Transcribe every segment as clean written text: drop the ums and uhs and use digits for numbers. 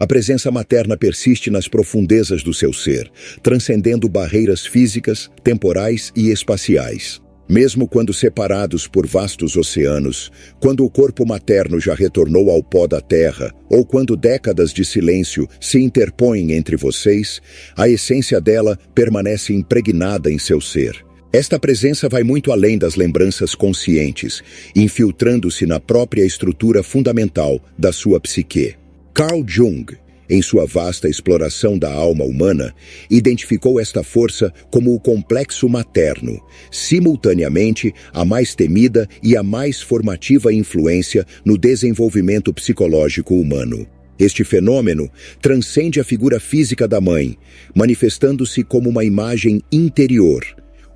A presença materna persiste nas profundezas do seu ser, transcendendo barreiras físicas, temporais e espaciais. Mesmo quando separados por vastos oceanos, quando o corpo materno já retornou ao pó da terra, ou quando décadas de silêncio se interpõem entre vocês, a essência dela permanece impregnada em seu ser. Esta presença vai muito além das lembranças conscientes, infiltrando-se na própria estrutura fundamental da sua psique. Carl Jung, em sua vasta exploração da alma humana, identificou esta força como o complexo materno, simultaneamente a mais temida e a mais formativa influência no desenvolvimento psicológico humano. Este fenômeno transcende a figura física da mãe, manifestando-se como uma imagem interior,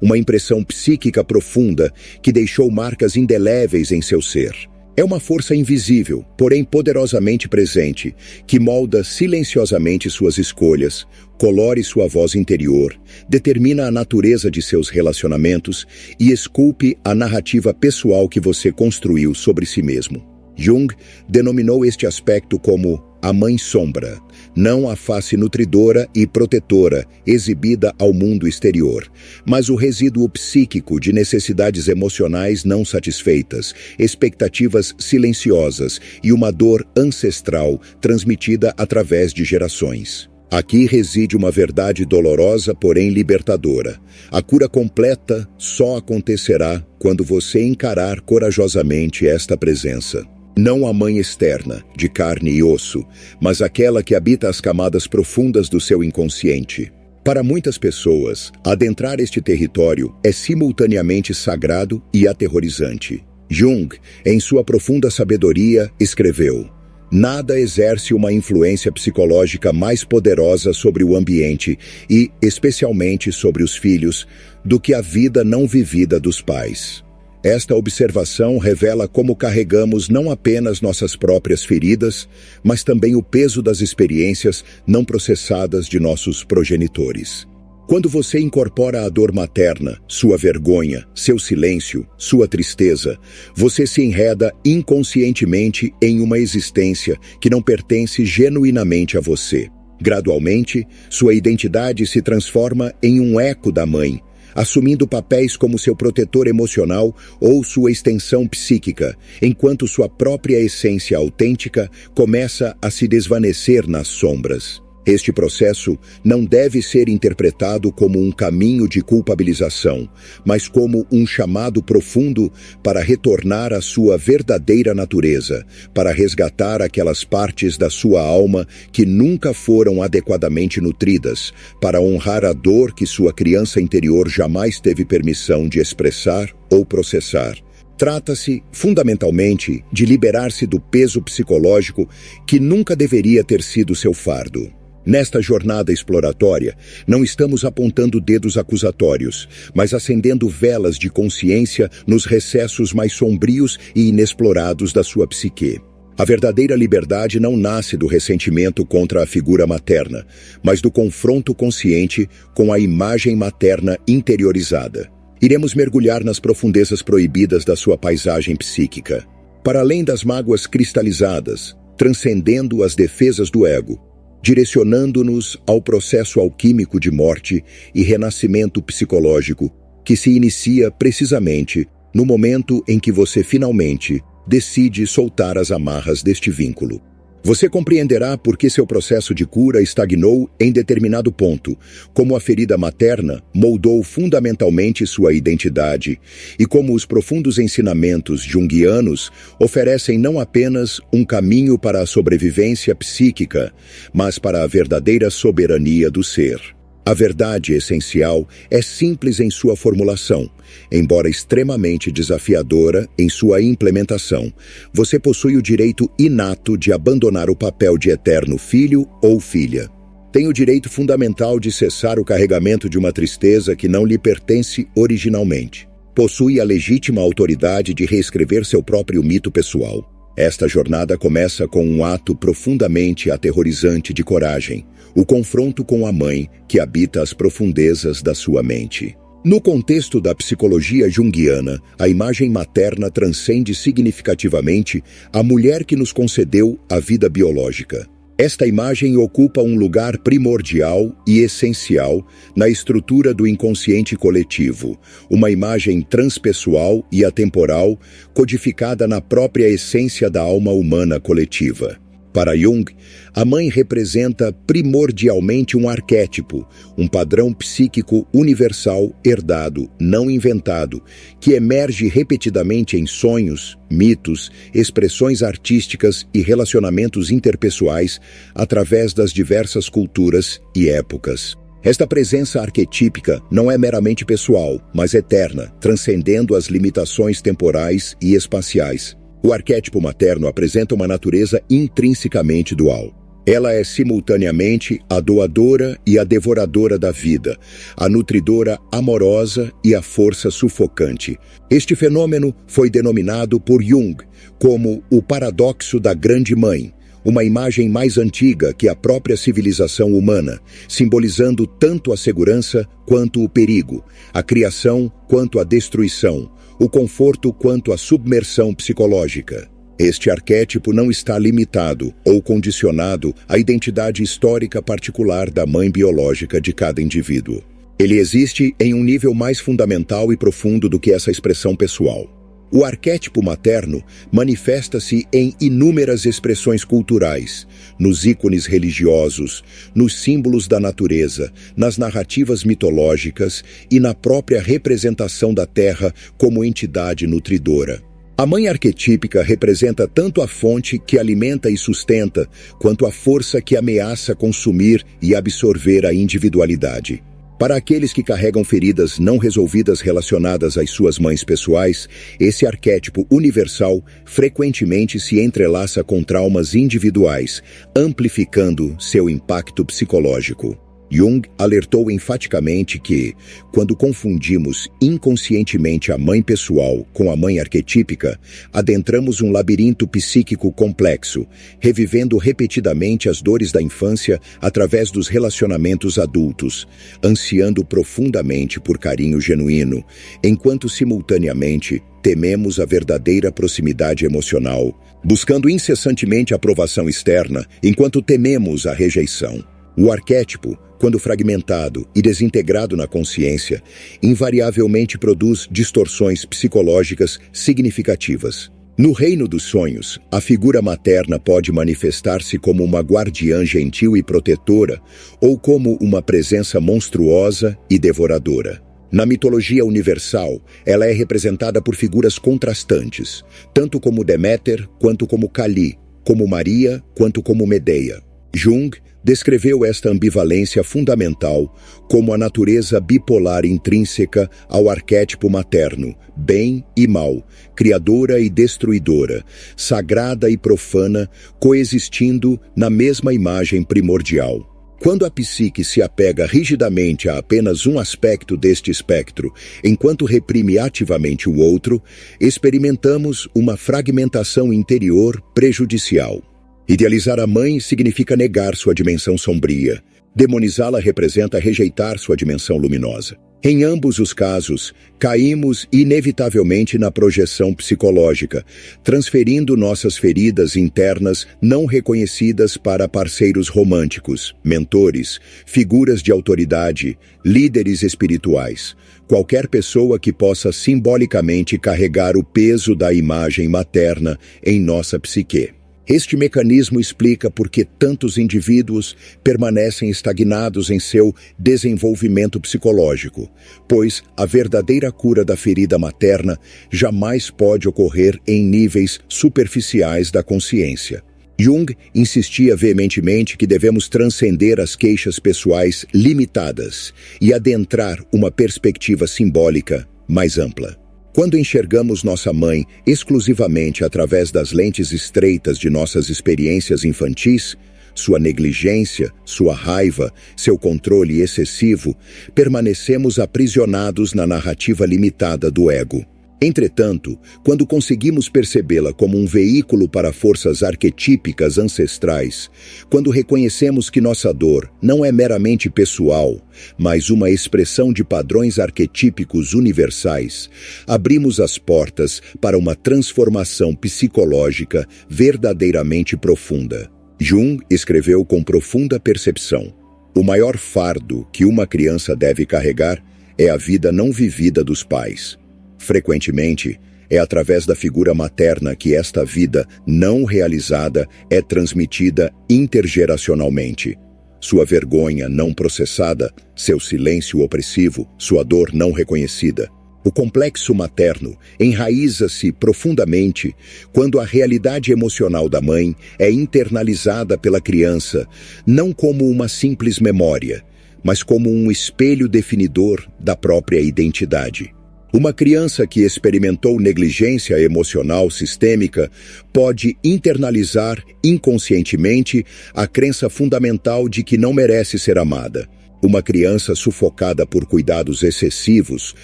uma impressão psíquica profunda que deixou marcas indeléveis em seu ser. É uma força invisível, porém poderosamente presente, que molda silenciosamente suas escolhas, colore sua voz interior, determina a natureza de seus relacionamentos e esculpe a narrativa pessoal que você construiu sobre si mesmo. Jung denominou este aspecto como a mãe sombra, não a face nutridora e protetora exibida ao mundo exterior, mas o resíduo psíquico de necessidades emocionais não satisfeitas, expectativas silenciosas e uma dor ancestral transmitida através de gerações. Aqui reside uma verdade dolorosa, porém libertadora. A cura completa só acontecerá quando você encarar corajosamente esta presença. Não a mãe externa, de carne e osso, mas aquela que habita as camadas profundas do seu inconsciente. Para muitas pessoas, adentrar este território é simultaneamente sagrado e aterrorizante. Jung, em sua profunda sabedoria, escreveu: "Nada exerce uma influência psicológica mais poderosa sobre o ambiente e, especialmente, sobre os filhos, do que a vida não vivida dos pais." Esta observação revela como carregamos não apenas nossas próprias feridas, mas também o peso das experiências não processadas de nossos progenitores. Quando você incorpora a dor materna, sua vergonha, seu silêncio, sua tristeza, você se enreda inconscientemente em uma existência que não pertence genuinamente a você. Gradualmente, sua identidade se transforma em um eco da mãe, assumindo papéis como seu protetor emocional ou sua extensão psíquica, enquanto sua própria essência autêntica começa a se desvanecer nas sombras. Este processo não deve ser interpretado como um caminho de culpabilização, mas como um chamado profundo para retornar à sua verdadeira natureza, para resgatar aquelas partes da sua alma que nunca foram adequadamente nutridas, para honrar a dor que sua criança interior jamais teve permissão de expressar ou processar. Trata-se, fundamentalmente, de liberar-se do peso psicológico que nunca deveria ter sido seu fardo. Nesta jornada exploratória, não estamos apontando dedos acusatórios, mas acendendo velas de consciência nos recessos mais sombrios e inexplorados da sua psique. A verdadeira liberdade não nasce do ressentimento contra a figura materna, mas do confronto consciente com a imagem materna interiorizada. Iremos mergulhar nas profundezas proibidas da sua paisagem psíquica. Para além das mágoas cristalizadas, transcendendo as defesas do ego, direcionando-nos ao processo alquímico de morte e renascimento psicológico que se inicia precisamente no momento em que você finalmente decide soltar as amarras deste vínculo. Você compreenderá por que seu processo de cura estagnou em determinado ponto, como a ferida materna moldou fundamentalmente sua identidade e como os profundos ensinamentos junguianos oferecem não apenas um caminho para a sobrevivência psíquica, mas para a verdadeira soberania do ser. A verdade essencial é simples em sua formulação, embora extremamente desafiadora em sua implementação. Você possui o direito inato de abandonar o papel de eterno filho ou filha. Tem o direito fundamental de cessar o carregamento de uma tristeza que não lhe pertence originalmente. Possui a legítima autoridade de reescrever seu próprio mito pessoal. Esta jornada começa com um ato profundamente aterrorizante de coragem, o confronto com a mãe que habita as profundezas da sua mente. No contexto da psicologia junguiana, a imagem materna transcende significativamente a mulher que nos concedeu a vida biológica. Esta imagem ocupa um lugar primordial e essencial na estrutura do inconsciente coletivo, uma imagem transpessoal e atemporal codificada na própria essência da alma humana coletiva. Para Jung, a mãe representa primordialmente um arquétipo, um padrão psíquico universal herdado, não inventado, que emerge repetidamente em sonhos, mitos, expressões artísticas e relacionamentos interpessoais através das diversas culturas e épocas. Esta presença arquetípica não é meramente pessoal, mas eterna, transcendendo as limitações temporais e espaciais. O arquétipo materno apresenta uma natureza intrinsecamente dual. Ela é simultaneamente a doadora e a devoradora da vida, a nutridora amorosa e a força sufocante. Este fenômeno foi denominado por Jung como o paradoxo da Grande Mãe, uma imagem mais antiga que a própria civilização humana, simbolizando tanto a segurança quanto o perigo, a criação quanto a destruição, o conforto quanto a submersão psicológica. Este arquétipo não está limitado ou condicionado à identidade histórica particular da mãe biológica de cada indivíduo. Ele existe em um nível mais fundamental e profundo do que essa expressão pessoal. O arquétipo materno manifesta-se em inúmeras expressões culturais, nos ícones religiosos, nos símbolos da natureza, nas narrativas mitológicas e na própria representação da Terra como entidade nutridora. A mãe arquetípica representa tanto a fonte que alimenta e sustenta, quanto a força que ameaça consumir e absorver a individualidade. Para aqueles que carregam feridas não resolvidas relacionadas às suas mães pessoais, esse arquétipo universal frequentemente se entrelaça com traumas individuais, amplificando seu impacto psicológico. Jung alertou enfaticamente que, quando confundimos inconscientemente a mãe pessoal com a mãe arquetípica, adentramos um labirinto psíquico complexo, revivendo repetidamente as dores da infância através dos relacionamentos adultos, ansiando profundamente por carinho genuíno, enquanto simultaneamente tememos a verdadeira proximidade emocional, buscando incessantemente a aprovação externa, enquanto tememos a rejeição. O arquétipo, quando fragmentado e desintegrado na consciência, invariavelmente produz distorções psicológicas significativas. No reino dos sonhos, a figura materna pode manifestar-se como uma guardiã gentil e protetora ou como uma presença monstruosa e devoradora. Na mitologia universal, ela é representada por figuras contrastantes, tanto como Deméter quanto como Kali, como Maria quanto como Medeia. Jung descreveu esta ambivalência fundamental como a natureza bipolar intrínseca ao arquétipo materno, bem e mal, criadora e destruidora, sagrada e profana, coexistindo na mesma imagem primordial. Quando a psique se apega rigidamente a apenas um aspecto deste espectro, enquanto reprime ativamente o outro, experimentamos uma fragmentação interior prejudicial. Idealizar a mãe significa negar sua dimensão sombria. Demonizá-la representa rejeitar sua dimensão luminosa. Em ambos os casos, caímos inevitavelmente na projeção psicológica, transferindo nossas feridas internas não reconhecidas para parceiros românticos, mentores, figuras de autoridade, líderes espirituais. Qualquer pessoa que possa simbolicamente carregar o peso da imagem materna em nossa psique. Este mecanismo explica por que tantos indivíduos permanecem estagnados em seu desenvolvimento psicológico, pois a verdadeira cura da ferida materna jamais pode ocorrer em níveis superficiais da consciência. Jung insistia veementemente que devemos transcender as queixas pessoais limitadas e adentrar uma perspectiva simbólica mais ampla. Quando enxergamos nossa mãe exclusivamente através das lentes estreitas de nossas experiências infantis, sua negligência, sua raiva, seu controle excessivo, permanecemos aprisionados na narrativa limitada do ego. Entretanto, quando conseguimos percebê-la como um veículo para forças arquetípicas ancestrais, quando reconhecemos que nossa dor não é meramente pessoal, mas uma expressão de padrões arquetípicos universais, abrimos as portas para uma transformação psicológica verdadeiramente profunda. Jung escreveu com profunda percepção: o maior fardo que uma criança deve carregar é a vida não vivida dos pais. Frequentemente, é através da figura materna que esta vida não realizada é transmitida intergeracionalmente. Sua vergonha não processada, seu silêncio opressivo, sua dor não reconhecida. O complexo materno enraiza-se profundamente quando a realidade emocional da mãe é internalizada pela criança, não como uma simples memória, mas como um espelho definidor da própria identidade. Uma criança que experimentou negligência emocional sistêmica pode internalizar inconscientemente a crença fundamental de que não merece ser amada. Uma criança sufocada por cuidados excessivos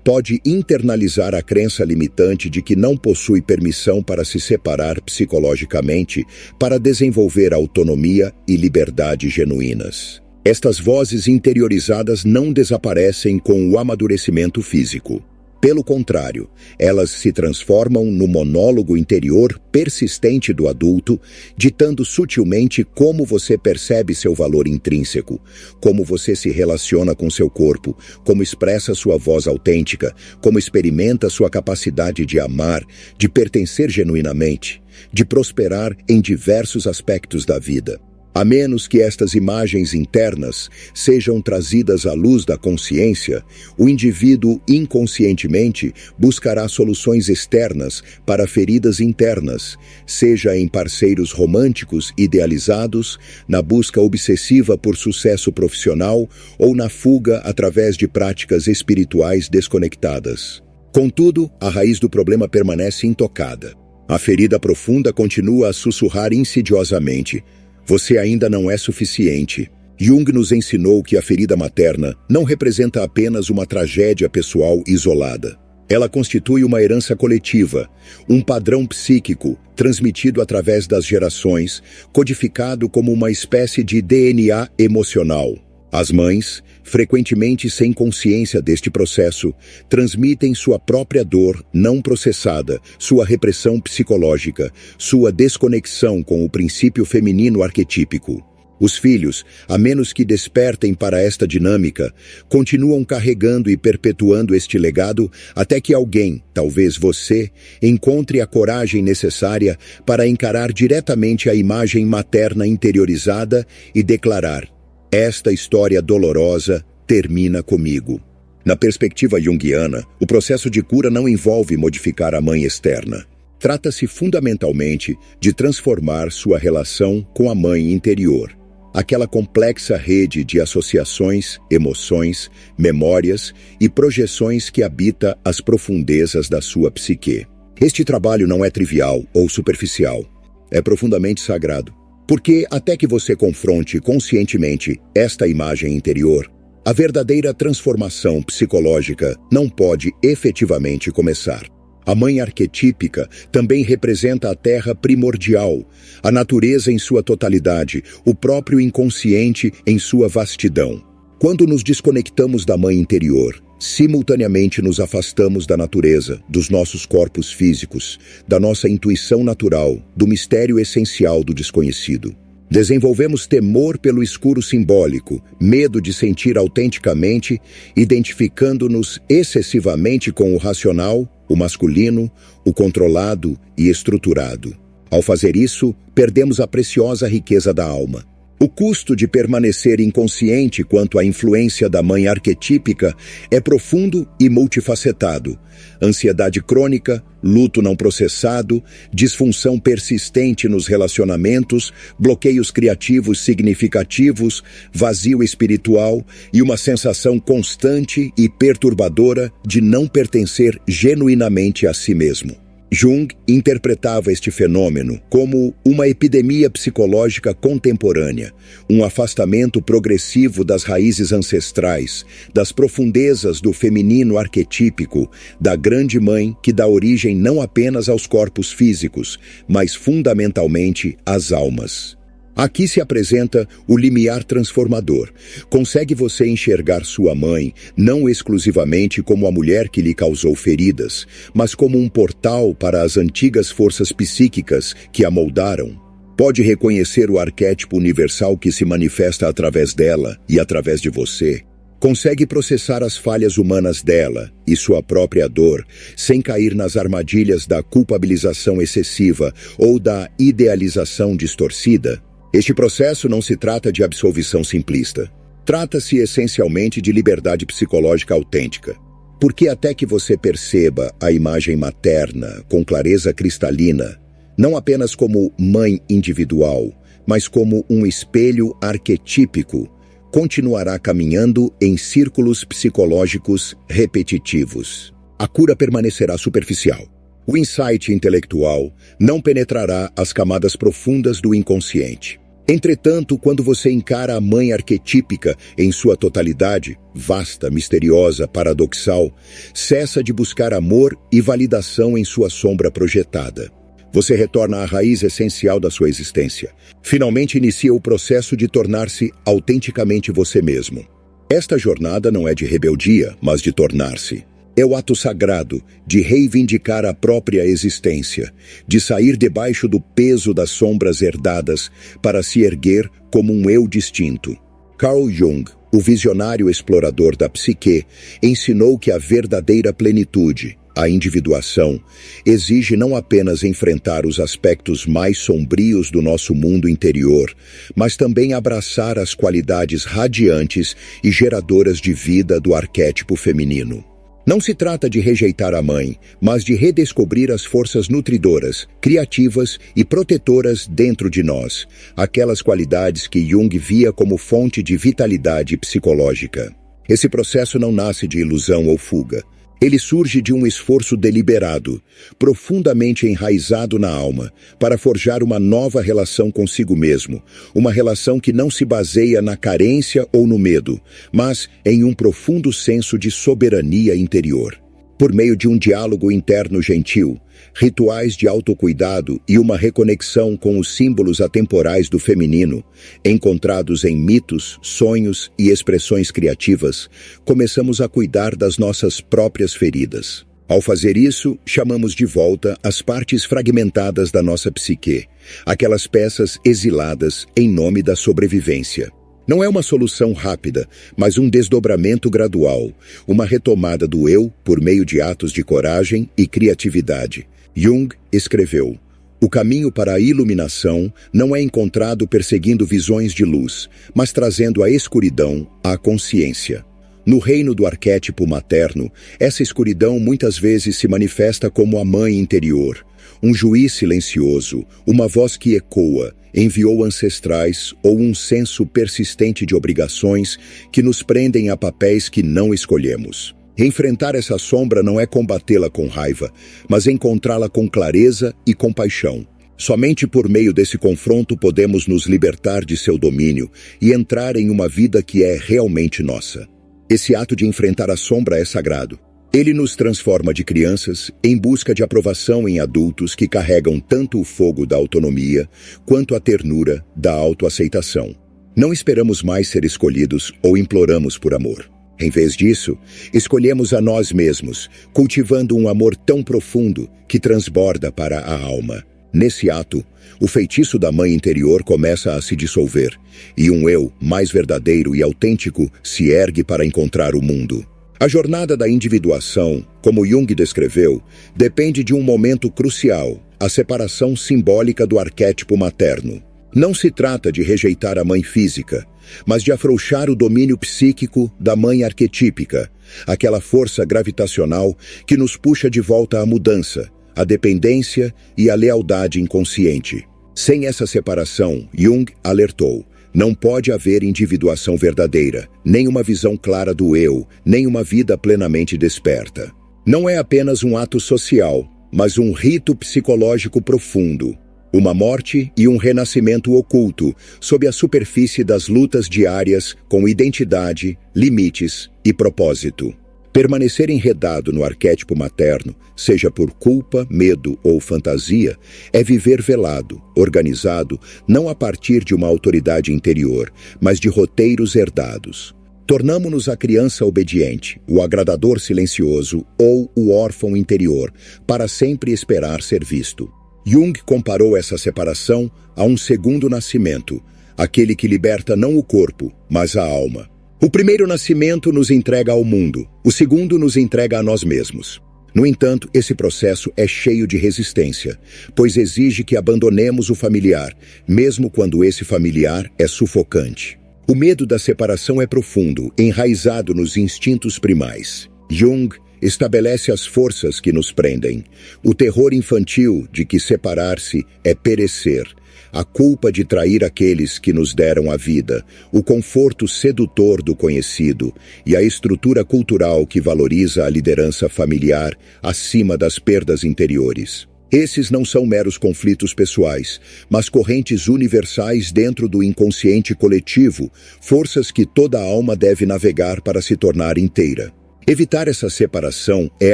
pode internalizar a crença limitante de que não possui permissão para se separar psicologicamente para desenvolver autonomia e liberdade genuínas. Estas vozes interiorizadas não desaparecem com o amadurecimento físico. Pelo contrário, elas se transformam no monólogo interior persistente do adulto, ditando sutilmente como você percebe seu valor intrínseco, como você se relaciona com seu corpo, como expressa sua voz autêntica, como experimenta sua capacidade de amar, de pertencer genuinamente, de prosperar em diversos aspectos da vida. A menos que estas imagens internas sejam trazidas à luz da consciência, o indivíduo inconscientemente buscará soluções externas para feridas internas, seja em parceiros românticos idealizados, na busca obsessiva por sucesso profissional ou na fuga através de práticas espirituais desconectadas. Contudo, a raiz do problema permanece intocada. A ferida profunda continua a sussurrar insidiosamente: você ainda não é suficiente. Jung nos ensinou que a ferida materna não representa apenas uma tragédia pessoal isolada. Ela constitui uma herança coletiva, um padrão psíquico transmitido através das gerações, codificado como uma espécie de DNA emocional. As mães, frequentemente sem consciência deste processo, transmitem sua própria dor não processada, sua repressão psicológica, sua desconexão com o princípio feminino arquetípico. Os filhos, a menos que despertem para esta dinâmica, continuam carregando e perpetuando este legado até que alguém, talvez você, encontre a coragem necessária para encarar diretamente a imagem materna interiorizada e declarar: esta história dolorosa termina comigo. Na perspectiva junguiana, o processo de cura não envolve modificar a mãe externa. Trata-se fundamentalmente de transformar sua relação com a mãe interior, aquela complexa rede de associações, emoções, memórias e projeções que habita as profundezas da sua psique. Este trabalho não é trivial ou superficial, é profundamente sagrado. Porque até que você confronte conscientemente esta imagem interior, a verdadeira transformação psicológica não pode efetivamente começar. A mãe arquetípica também representa a terra primordial, a natureza em sua totalidade, o próprio inconsciente em sua vastidão. Quando nos desconectamos da mãe interior, simultaneamente nos afastamos da natureza, dos nossos corpos físicos, da nossa intuição natural, do mistério essencial do desconhecido. Desenvolvemos temor pelo escuro simbólico, medo de sentir autenticamente, identificando-nos excessivamente com o racional, o masculino, o controlado e estruturado. Ao fazer isso, perdemos a preciosa riqueza da alma. O custo de permanecer inconsciente quanto à influência da mãe arquetípica é profundo e multifacetado. Ansiedade crônica, luto não processado, disfunção persistente nos relacionamentos, bloqueios criativos significativos, vazio espiritual e uma sensação constante e perturbadora de não pertencer genuinamente a si mesmo. Jung interpretava este fenômeno como uma epidemia psicológica contemporânea, um afastamento progressivo das raízes ancestrais, das profundezas do feminino arquetípico, da grande mãe que dá origem não apenas aos corpos físicos, mas fundamentalmente às almas. Aqui se apresenta o limiar transformador. Consegue você enxergar sua mãe não exclusivamente como a mulher que lhe causou feridas, mas como um portal para as antigas forças psíquicas que a moldaram? Pode reconhecer o arquétipo universal que se manifesta através dela e através de você. Consegue processar as falhas humanas dela e sua própria dor, sem cair nas armadilhas da culpabilização excessiva ou da idealização distorcida. Este processo não se trata de absolvição simplista. Trata-se essencialmente de liberdade psicológica autêntica. Porque até que você perceba a imagem materna com clareza cristalina, não apenas como mãe individual, mas como um espelho arquetípico, continuará caminhando em círculos psicológicos repetitivos. A cura permanecerá superficial. O insight intelectual não penetrará as camadas profundas do inconsciente. Entretanto, quando você encara a mãe arquetípica em sua totalidade, vasta, misteriosa, paradoxal, cessa de buscar amor e validação em sua sombra projetada. Você retorna à raiz essencial da sua existência. Finalmente inicia o processo de tornar-se autenticamente você mesmo. Esta jornada não é de rebeldia, mas de tornar-se. É o ato sagrado de reivindicar a própria existência, de sair debaixo do peso das sombras herdadas para se erguer como um eu distinto. Carl Jung, o visionário explorador da psique, ensinou que a verdadeira plenitude, a individuação, exige não apenas enfrentar os aspectos mais sombrios do nosso mundo interior, mas também abraçar as qualidades radiantes e geradoras de vida do arquétipo feminino. Não se trata de rejeitar a mãe, mas de redescobrir as forças nutridoras, criativas e protetoras dentro de nós, aquelas qualidades que Jung via como fonte de vitalidade psicológica. Esse processo não nasce de ilusão ou fuga. Ele surge de um esforço deliberado, profundamente enraizado na alma, para forjar uma nova relação consigo mesmo, uma relação que não se baseia na carência ou no medo, mas em um profundo senso de soberania interior. Por meio de um diálogo interno gentil, rituais de autocuidado e uma reconexão com os símbolos atemporais do feminino, encontrados em mitos, sonhos e expressões criativas, começamos a cuidar das nossas próprias feridas. Ao fazer isso, chamamos de volta as partes fragmentadas da nossa psique, aquelas peças exiladas em nome da sobrevivência. Não é uma solução rápida, mas um desdobramento gradual, uma retomada do eu por meio de atos de coragem e criatividade. Jung escreveu: "O caminho para a iluminação não é encontrado perseguindo visões de luz, mas trazendo a escuridão à consciência." No reino do arquétipo materno, essa escuridão muitas vezes se manifesta como a mãe interior, um juiz silencioso, uma voz que ecoa, enviou ancestrais ou um senso persistente de obrigações que nos prendem a papéis que não escolhemos. Enfrentar essa sombra não é combatê-la com raiva, mas encontrá-la com clareza e compaixão. Somente por meio desse confronto podemos nos libertar de seu domínio e entrar em uma vida que é realmente nossa. Esse ato de enfrentar a sombra é sagrado. Ele nos transforma de crianças em busca de aprovação em adultos que carregam tanto o fogo da autonomia quanto a ternura da autoaceitação. Não esperamos mais ser escolhidos ou imploramos por amor. Em vez disso, escolhemos a nós mesmos, cultivando um amor tão profundo que transborda para a alma. Nesse ato, o feitiço da mãe interior começa a se dissolver e um eu mais verdadeiro e autêntico se ergue para encontrar o mundo. A jornada da individuação, como Jung descreveu, depende de um momento crucial, a separação simbólica do arquétipo materno. Não se trata de rejeitar a mãe física, mas de afrouxar o domínio psíquico da mãe arquetípica, aquela força gravitacional que nos puxa de volta à mudança, à dependência e à lealdade inconsciente. Sem essa separação, Jung alertou, não pode haver individuação verdadeira, nem uma visão clara do eu, nem uma vida plenamente desperta. Não é apenas um ato social, mas um rito psicológico profundo. Uma morte e um renascimento oculto sob a superfície das lutas diárias com identidade, limites e propósito. Permanecer enredado no arquétipo materno, seja por culpa, medo ou fantasia, é viver velado, organizado, não a partir de uma autoridade interior, mas de roteiros herdados. Tornamo-nos a criança obediente, o agradador silencioso ou o órfão interior, para sempre esperar ser visto. Jung comparou essa separação a um segundo nascimento, aquele que liberta não o corpo, mas a alma. O primeiro nascimento nos entrega ao mundo, o segundo nos entrega a nós mesmos. No entanto, esse processo é cheio de resistência, pois exige que abandonemos o familiar, mesmo quando esse familiar é sufocante. O medo da separação é profundo, enraizado nos instintos primais. Jung estabelece as forças que nos prendem, o terror infantil de que separar-se é perecer, a culpa de trair aqueles que nos deram a vida, o conforto sedutor do conhecido e a estrutura cultural que valoriza a liderança familiar acima das perdas interiores. Esses não são meros conflitos pessoais, mas correntes universais dentro do inconsciente coletivo, forças que toda a alma deve navegar para se tornar inteira. Evitar essa separação é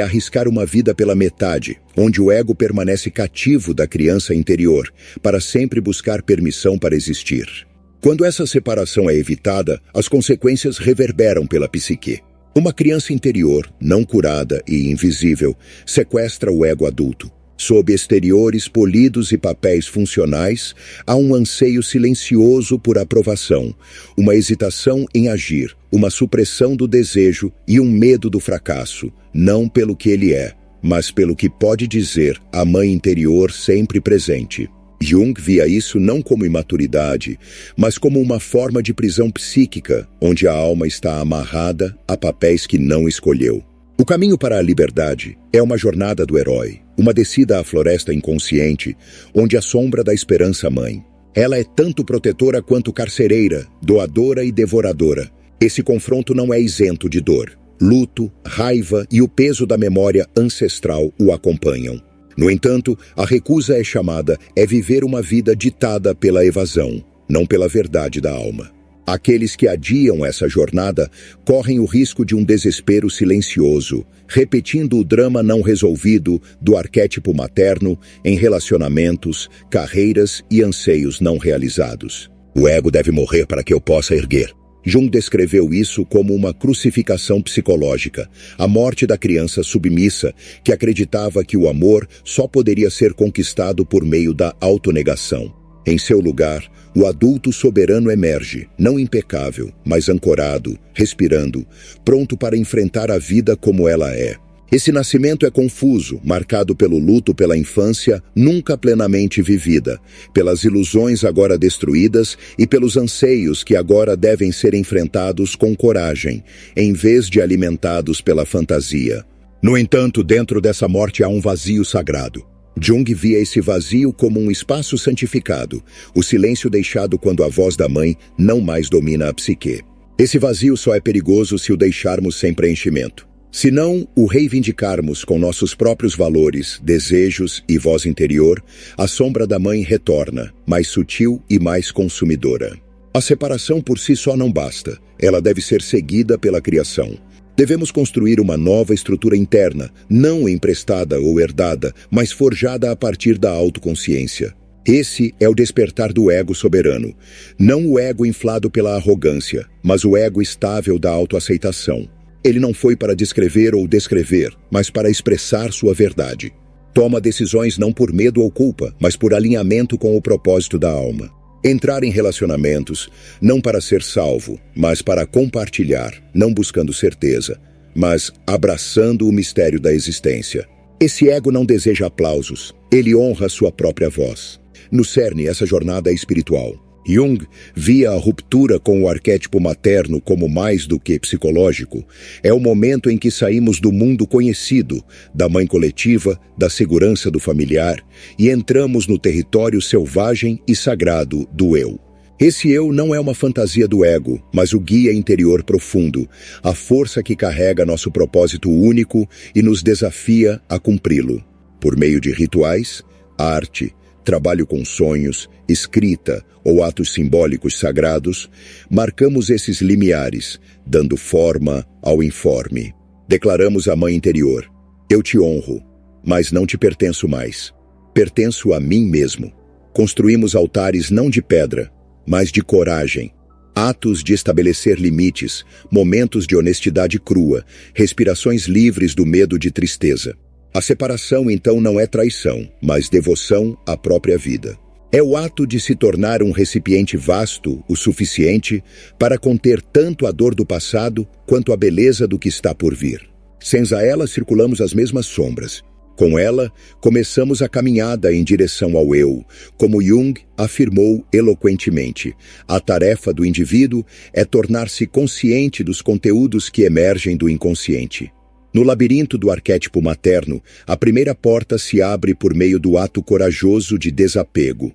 arriscar uma vida pela metade, onde o ego permanece cativo da criança interior, para sempre buscar permissão para existir. Quando essa separação é evitada, as consequências reverberam pela psique. Uma criança interior, não curada e invisível, sequestra o ego adulto. Sob exteriores polidos e papéis funcionais, há um anseio silencioso por aprovação, uma hesitação em agir, uma supressão do desejo e um medo do fracasso, não pelo que ele é, mas pelo que pode dizer a mãe interior sempre presente. Jung via isso não como imaturidade, mas como uma forma de prisão psíquica, onde a alma está amarrada a papéis que não escolheu. O caminho para a liberdade é uma jornada do herói, uma descida à floresta inconsciente, onde a sombra da esperança mãe. Ela é tanto protetora quanto carcereira, doadora e devoradora. Esse confronto não é isento de dor. Luto, raiva e o peso da memória ancestral o acompanham. No entanto, a recusa é viver uma vida ditada pela evasão, não pela verdade da alma. Aqueles que adiam essa jornada correm o risco de um desespero silencioso, repetindo o drama não resolvido do arquétipo materno em relacionamentos, carreiras e anseios não realizados. O ego deve morrer para que eu possa erguer. Jung descreveu isso como uma crucificação psicológica, a morte da criança submissa que acreditava que o amor só poderia ser conquistado por meio da autonegação. Em seu lugar, o adulto soberano emerge, não impecável, mas ancorado, respirando, pronto para enfrentar a vida como ela é. Esse nascimento é confuso, marcado pelo luto pela infância nunca plenamente vivida, pelas ilusões agora destruídas e pelos anseios que agora devem ser enfrentados com coragem, em vez de alimentados pela fantasia. No entanto, dentro dessa morte há um vazio sagrado. Jung via esse vazio como um espaço santificado, o silêncio deixado quando a voz da mãe não mais domina a psique. Esse vazio só é perigoso se o deixarmos sem preenchimento. Se não o reivindicarmos com nossos próprios valores, desejos e voz interior, a sombra da mãe retorna, mais sutil e mais consumidora. A separação por si só não basta, ela deve ser seguida pela criação. Devemos construir uma nova estrutura interna, não emprestada ou herdada, mas forjada a partir da autoconsciência. Esse é o despertar do ego soberano. Não o ego inflado pela arrogância, mas o ego estável da autoaceitação. Ele não foi para descrever ou descrever, mas para expressar sua verdade. Toma decisões não por medo ou culpa, mas por alinhamento com o propósito da alma. Entrar em relacionamentos, não para ser salvo, mas para compartilhar, não buscando certeza, mas abraçando o mistério da existência. Esse ego não deseja aplausos, ele honra sua própria voz. No cerne, essa jornada é espiritual. Jung via a ruptura com o arquétipo materno como mais do que psicológico. É o momento em que saímos do mundo conhecido, da mãe coletiva, da segurança do familiar, e entramos no território selvagem e sagrado do eu. Esse eu não é uma fantasia do ego, mas o guia interior profundo, a força que carrega nosso propósito único e nos desafia a cumpri-lo. Por meio de rituais, arte, trabalho com sonhos, escrita ou atos simbólicos sagrados, marcamos esses limiares, dando forma ao informe. Declaramos à mãe interior: eu te honro, mas não te pertenço mais. Pertenço a mim mesmo. Construímos altares não de pedra, mas de coragem. Atos de estabelecer limites, momentos de honestidade crua, respirações livres do medo de tristeza. A separação, então, não é traição, mas devoção à própria vida. É o ato de se tornar um recipiente vasto o suficiente para conter tanto a dor do passado quanto a beleza do que está por vir. Sem ela, circulamos as mesmas sombras. Com ela, começamos a caminhada em direção ao eu. Como Jung afirmou eloquentemente, a tarefa do indivíduo é tornar-se consciente dos conteúdos que emergem do inconsciente. No labirinto do arquétipo materno, a primeira porta se abre por meio do ato corajoso de desapego.